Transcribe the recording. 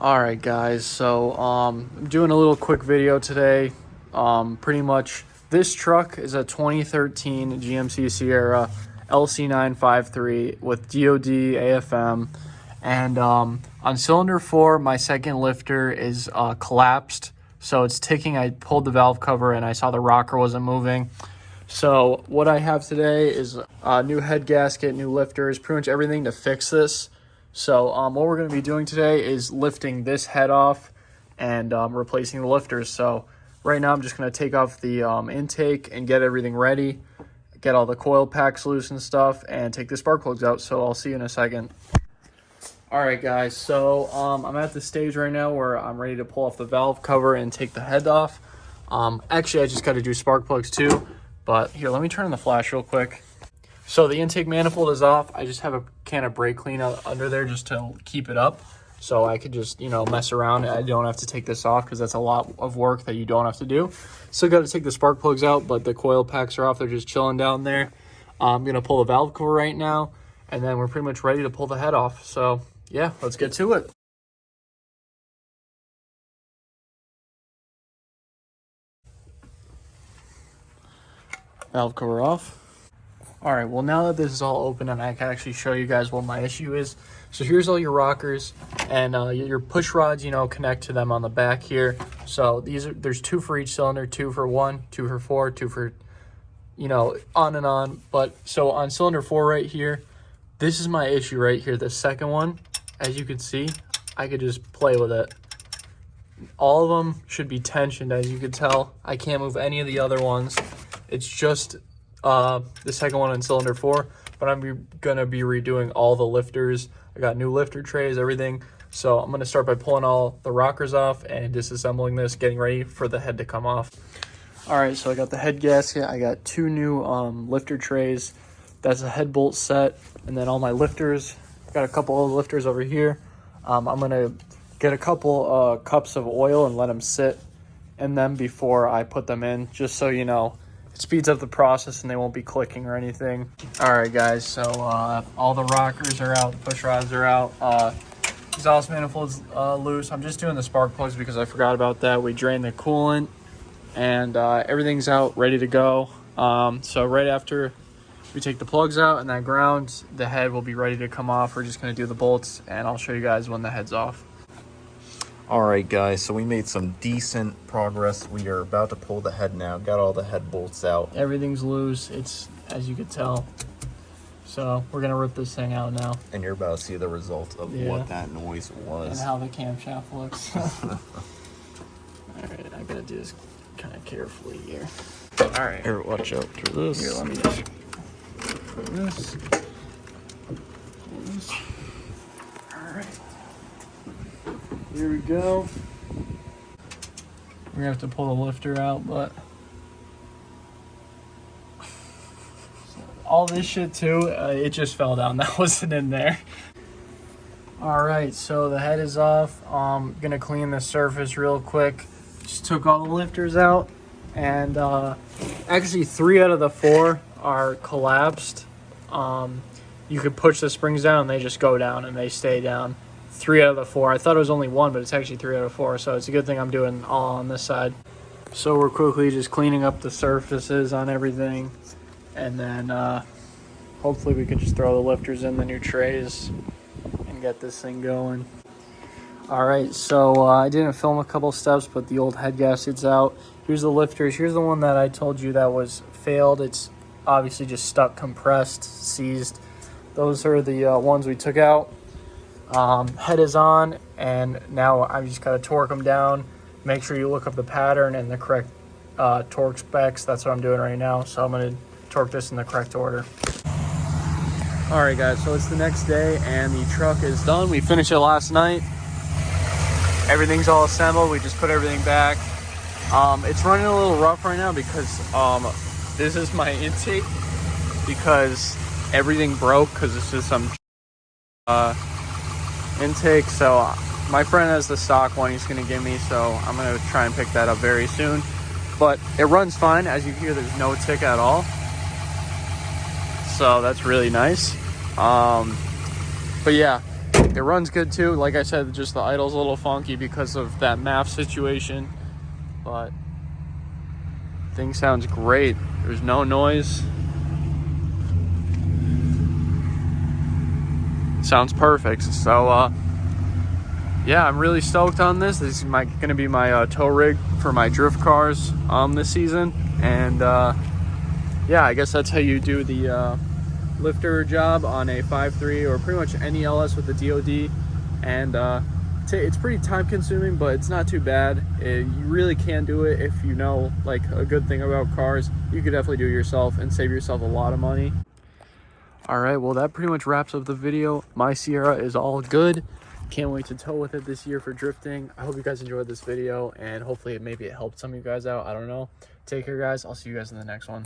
All right, guys. So I'm doing a little quick video today. Pretty much this truck is a 2013 GMC Sierra LC953 with DOD AFM, and on cylinder 4, my second lifter is collapsed, so it's ticking. I pulled the valve cover and I saw the rocker wasn't moving. So what I have today is a new head gasket, new lifters, pretty much everything to fix this. So what we're going to be doing today is lifting this head off and replacing the lifters. So right now I'm just going to take off the intake and get everything ready, get all the coil packs loose and stuff, and take the spark plugs out. So I'll see you in a second. All right, guys. So I'm at the stage right now where I'm ready to pull off the valve cover and take the head off. Actually, I just got to do spark plugs too. But here, let me turn on the flash real quick. So the intake manifold is off. I just have a can of brake clean under there just to keep it up. So I could just, mess around. I don't have to take this off because that's a lot of work that you don't have to do. Still got to take the spark plugs out, but the coil packs are off. They're just chilling down there. I'm going to pull the valve cover right now, and then we're pretty much ready to pull the head off. So yeah, let's get to it. Valve cover off. All right, well, now that this is all open and I can actually show you guys what my issue is. So here's all your rockers, and your push rods, connect to them on the back here. So there's 2 for each cylinder, 2 for 1, 2 for 4, 2 for, on and on. But so on cylinder 4 right here, this is my issue right here. The second one, as you can see, I could just play with it. All of them should be tensioned, as you can tell. I can't move any of the other ones. It's just the second one on cylinder 4, but I'm gonna be redoing all the lifters. I got new lifter trays, everything. So I'm gonna start by pulling all the rockers off and disassembling this, getting ready for the head to come off. All right, so I got the head gasket. I got 2 new lifter trays. That's a head bolt set, and then all my lifters. Got a couple of lifters over here. I'm gonna get a couple cups of oil and let them sit in them before I put them in, just so it speeds up the process and they won't be clicking or anything. All right, guys, so all the rockers are out, the push rods are out, exhaust manifold's loose. I'm just doing the spark plugs because I forgot about that. We drained the coolant, and everything's out, ready to go. So right after we take the plugs out and that ground, the head will be ready to come off. We're just gonna do the bolts, and I'll show you guys when the head's off. All right, guys, so we made some decent progress. We are about to pull the head now. Got all the head bolts out. Everything's loose, it's, as you could tell. So we're gonna rip this thing out now. And you're about to see the result of what that noise was. And how the camshaft looks. All right, I gotta do this kind of carefully here. All right. Here, watch out for this. Here, let me just put this. All right. Here we go. We're gonna have to pull the lifter out, but all this shit too, it just fell down. That wasn't in there. All right, so the head is off. Gonna clean the surface real quick. Just took all the lifters out, and actually 3 out of the 4 are collapsed. You could push the springs down and they just go down and they stay down. 3 out of the 4. I thought it was only 1, but it's actually 3 out of 4. So it's a good thing I'm doing all on this side. So we're quickly just cleaning up the surfaces on everything, and then hopefully we can just throw the lifters in the new trays and get this thing going. All right, so I didn't film a couple steps, but the old head gasket's out. Here's the lifters. Here's the one that I told you that was failed. It's obviously just stuck, compressed, seized. Those are the ones we took out. Head is on, and now I just gotta torque them down. Make sure you look up the pattern and the correct torque specs. That's what I'm doing right now. So I'm gonna torque this in the correct order. All right, guys, so it's the next day and the truck is done. We finished it last night. Everything's all assembled. We just put everything back. It's running a little rough right now because this is my intake, because everything broke because this is some intake. So my friend has the stock one he's gonna give me, so I'm gonna try and pick that up very soon. But it runs fine. As you hear, there's no tick at all, so that's really nice. But yeah, It runs good too. Like I said, just the idle's a little funky because of that MAF situation, but thing sounds great. There's no noise. Sounds perfect. So yeah, I'm really stoked on this. This is gonna be my tow rig for my drift cars this season. And yeah, I guess that's how you do the lifter job on a 5.3 or pretty much any LS with the DOD. And it's pretty time consuming, but it's not too bad. You really can do it if you know like a good thing about cars. You could definitely do it yourself and save yourself a lot of money. All right, well, that pretty much wraps up the video. My Sierra is all good. Can't wait to tow with it this year for drifting. I hope you guys enjoyed this video, and hopefully maybe it helped some of you guys out. I don't know. Take care, guys. I'll see you guys in the next one.